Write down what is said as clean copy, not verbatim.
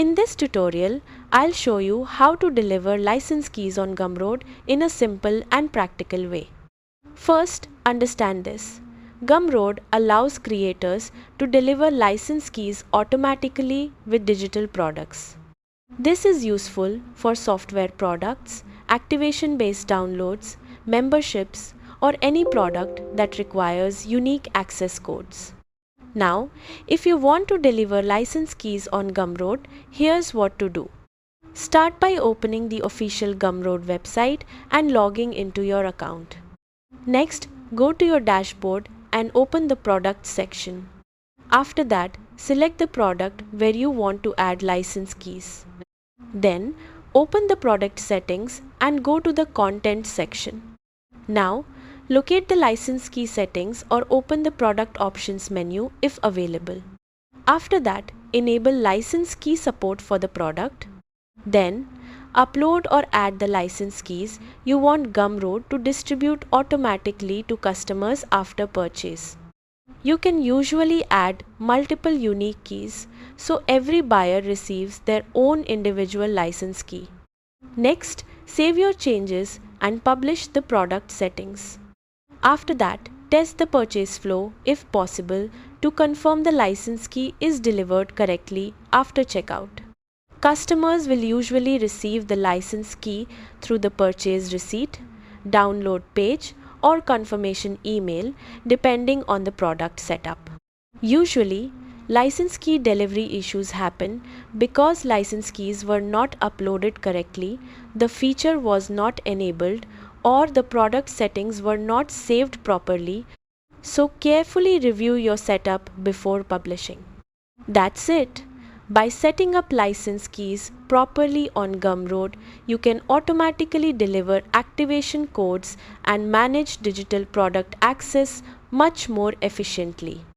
In this tutorial, I'll show you how to deliver license keys on Gumroad in a simple and practical way. First, understand this. Gumroad allows creators to deliver license keys automatically with digital products. This is useful for software products, activation-based downloads, memberships, or any product that requires unique access codes. Now, if you want to deliver license keys on Gumroad, here's what to do. Start by opening the official Gumroad website and logging into your account. Next, go to your dashboard and open the product section. After that, select the product where you want to add license keys. Then, open the product settings and go to the content section. Now, locate the license key settings or open the product options menu if available. After that, enable license key support for the product. Then, upload or add the license keys you want Gumroad to distribute automatically to customers after purchase. You can usually add multiple unique keys, so every buyer receives their own individual license key. Next, save your changes and publish the product settings. After that, test the purchase flow if possible to confirm the license key is delivered correctly after checkout. Customers will usually receive the license key through the purchase receipt, download page, or confirmation email depending on the product setup. Usually, license key delivery issues happen because license keys were not uploaded correctly, the feature was not enabled, or the product settings were not saved properly, so carefully review your setup before publishing. That's it. By setting up license keys properly on Gumroad, you can automatically deliver activation codes and manage digital product access much more efficiently.